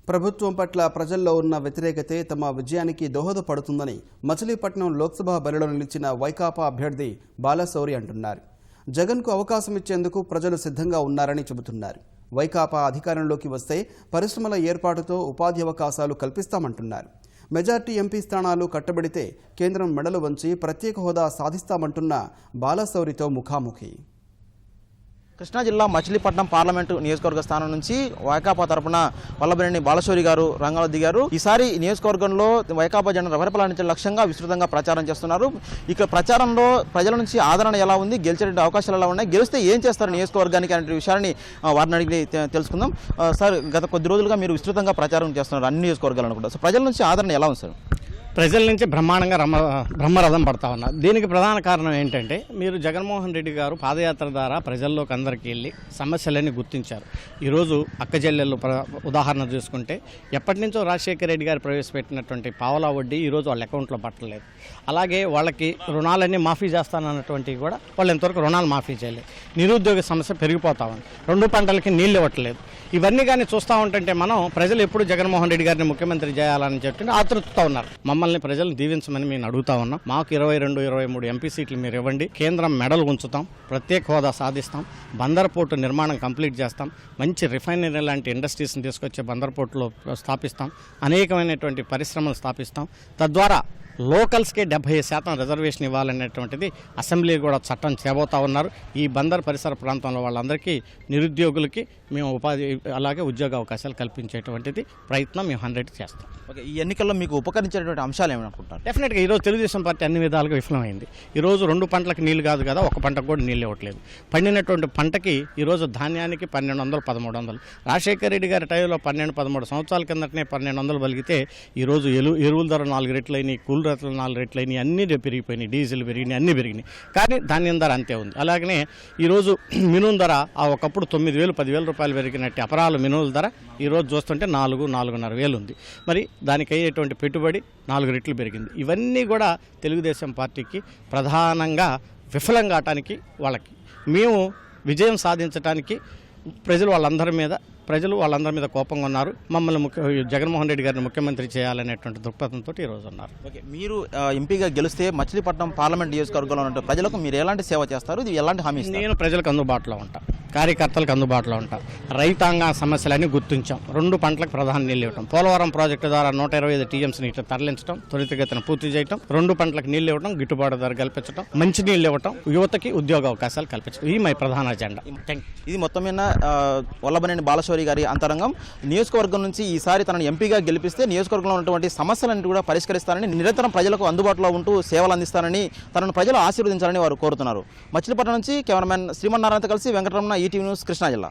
ప్రభుత్వం పట్ల ప్రజల్లో ఉన్న వ్యతిరేకతే తమ విజయానికి దోహదపడుతుందని మచిలీపట్నం లోక్సభ బరిలో నిలిచిన వైకాపా అభ్యర్థి బాలశౌరి అంటున్నారు. జగన్కు అవకాశం ఇచ్చేందుకు ప్రజలు సిద్ధంగా ఉన్నారని చెబుతున్నారు. వైకాపా అధికారంలోకి వస్తే పరిశ్రమల ఏర్పాటుతో ఉపాధి అవకాశాలు కల్పిస్తామంటున్నారు. మెజార్టీ ఎంపీ స్థానాలు కట్టబడితే కేంద్రం మెడలు వంచి ప్రత్యేక హోదా సాధిస్తామంటున్న బాలశౌరితో ముఖాముఖి. కృష్ణా జిల్లా మచిలీపట్నం పార్లమెంటు నియోజకవర్గ స్థానం నుంచి వైకాపా తరపున వల్లభనేని బాలశౌరి గారు రంగంలో దిగారు. ఈసారి నియోజకవర్గంలో వైకాపా జెండా రెపరెపలాడించే లక్ష్యంగా విస్తృతంగా ప్రచారం చేస్తున్నారు. ఇక ప్రచారంలో ప్రజల నుంచి ఆదరణ ఎలా ఉంది, గెలిచే అవకాశాలు ఎలా ఉన్నాయి, గెలిస్తే ఏం చేస్తారు నియోజకవర్గానికి అనే విషయాన్ని వారిని అడిగి తెలుసుకుందాం. సార్, గత కొద్ది రోజులుగా మీరు విస్తృతంగా ప్రచారం చేస్తున్నారు అన్ని నియోజకవర్గాలను కూడా. సో ప్రజల నుంచి ఆదరణ ఎలా ఉంది సార్? ప్రజల నుంచి బ్రహ్మాండంగా బ్రహ్మరథం పడతా ఉన్నారు. దీనికి ప్రధాన కారణం ఏంటంటే, మీరు జగన్మోహన్ రెడ్డి గారు పాదయాత్ర ద్వారా ప్రజల్లోకి అందరికీ వెళ్ళి సమస్యలన్నీ గుర్తించారు. ఈరోజు అక్కచెల్లెళ్ళు ఉదాహరణ చూసుకుంటే, ఎప్పటి నుంచో రాజశేఖర రెడ్డి గారు ప్రవేశపెట్టినటువంటి పావలా వడ్డీ ఈరోజు వాళ్ళ అకౌంట్లో పట్టలేదు. అలాగే వాళ్ళకి రుణాలన్నీ మాఫీ చేస్తానన్నటువంటివి కూడా వాళ్ళు ఎంతవరకు రుణాలు మాఫీ చేయలేదు. నిరుద్యోగ సమస్య పెరిగిపోతా ఉంది. 2 పంటలకి నీళ్ళు ఇవ్వట్లేదు. ఇవన్నీ కానీ చూస్తూ ఉంటుంటే మనం ప్రజలు ఎప్పుడు జగన్మోహన్ రెడ్డి గారిని ముఖ్యమంత్రి చేయాలని చెప్పి ఆతృతతో ఉన్నారు. మమ్మల్ని ప్రజలు దీవించమని మేము అడుగుతా ఉన్నాం. మాకు 22, 23 ఎంపీ సీట్లు మీరు ఇవ్వండి. కేంద్రం మెడల్ ఉంచుతాం, ప్రత్యేక హోదా సాధిస్తాం, బందర్ పోర్టు నిర్మాణం కంప్లీట్ చేస్తాం, మంచి రిఫైనరీ లాంటి ఇండస్ట్రీస్ని తీసుకొచ్చే బందర్ పోర్టులో స్థాపిస్తాం, అనేకమైనటువంటి పరిశ్రమలు స్థాపిస్తాం. తద్వారా లోకల్స్కే 70% రిజర్వేషన్ ఇవ్వాలనేటువంటిది అసెంబ్లీ కూడా చట్టం చేయబోతా ఉన్నారు. ఈ బందర్ పరిసర ప్రాంతంలో వాళ్ళందరికీ నిరుద్యోగులకి మేము ఉపాధి అలాగే ఉద్యోగ అవకాశాలు కల్పించేటువంటిది ప్రయత్నం మేము 100 చేస్తాం. ఓకే, ఈ ఎన్నికల్లో మీకు ఉపకరించేటువంటి అంశాలు ఏమనుకుంటారు? డెఫినెట్గా ఈరోజు తెలుగుదేశం పార్టీ అన్ని విధాలుగా విఫలమైంది. ఈరోజు 2 పంటలకు నీళ్ళు కాదు కదా, ఒక పంటకు కూడా నీళ్ళు ఇవ్వట్లేదు. పండినటువంటి పంటకి ఈరోజు ధాన్యానికి 1200, 1300. రాజశేఖర రెడ్డి గారి టైంలో 12, 13 సంవత్సరాల కిందటనే 1200 పలిగితే ఈరోజు ఎరువుల ధర 4 రెట్లయినాయి, కూల్ రేట్లు 4 రెట్లయినాయి, అన్నీ పెరిగిపోయినాయి, డీజిల్ పెరిగినాయి, అన్నీ పెరిగినాయి. కానీ ధాన్యం ధర అంతే ఉంది. అలాగనే ఈరోజు మినుముల ధర ఒకప్పుడు 9,000, 10,000 రూపాయలు పెరిగినట్టు అపరాలు మినుముల ధర ఈరోజు చూస్తుంటే 4,500 ఉంది. మరి దానికి అయ్యేటువంటి పెట్టుబడి 4 రెట్లు పెరిగింది. ఇవన్నీ కూడా తెలుగుదేశం పార్టీకి ప్రధానంగా విఫలం కావటానికి, వాళ్ళకి మేము విజయం సాధించడానికి ప్రజలు వాళ్ళందరి మీద కోపంగా ఉన్నారు. మమ్మల్ని జగన్మోహన్ రెడ్డి గారిని ముఖ్యమంత్రి చేయాలనేటువంటి దృక్పథంతో ఈరోజు ఉన్నారు. ఓకే, మీరు ఎంపీగా గెలిస్తే మచిలీపట్నం పార్లమెంట్ నియోజకవర్గంలో ఉన్న ప్రజలకు మీరు ఎలాంటి సేవ చేస్తారు, ఇది ఎలాంటి హామీ? నేను ప్రజలకు అందుబాటులో ఉంటాను, కార్యకర్తలకు అందుబాటులో ఉంటాను. రైతాంగ సమస్యలన్నీ గుర్తించాం. 2 పంటలకు ప్రధాన నీళ్ళు ఇవ్వటం, పోలవరం ప్రాజెక్టు ద్వారా 125 టీఎంసీ నీటిని తరలించడం, త్వరితగతిన పూర్తి చేయడం, 2 పంటలకు నీళ్ళు ఇవ్వడం, గిట్టుబాటు ధర కల్పించడం, మంచి నీళ్ళు ఇవ్వటం, యువతకి ఉద్యోగ అవకాశాలు కల్పించడం, ఇది మా ప్రధాన అజెండా. ఇది మొత్తం మీద వల్లభనేని బాలశౌరి గారి అంతరంగం. నియోజకవర్గం నుంచి ఈసారి తనను ఎంపీగా గెలిపిస్తే నియోజకవర్గంలో ఉన్నటువంటి సమస్యలన్నీ కూడా పరిష్కరిస్తారని, నిరంతరం ప్రజలకు అందుబాటులో ఉంటూ సేవలు అందిస్తారని, తనను ప్రజలు ఆశీర్వదించాలని వారు కోరుతున్నారు. మచిలీపట్నం నుంచి కెమెరామెన్ శ్రీమన్నారాయణతో కలిసి వెంకటరమణ, ఈటీవీ న్యూస్, కృష్ణా జిల్లా.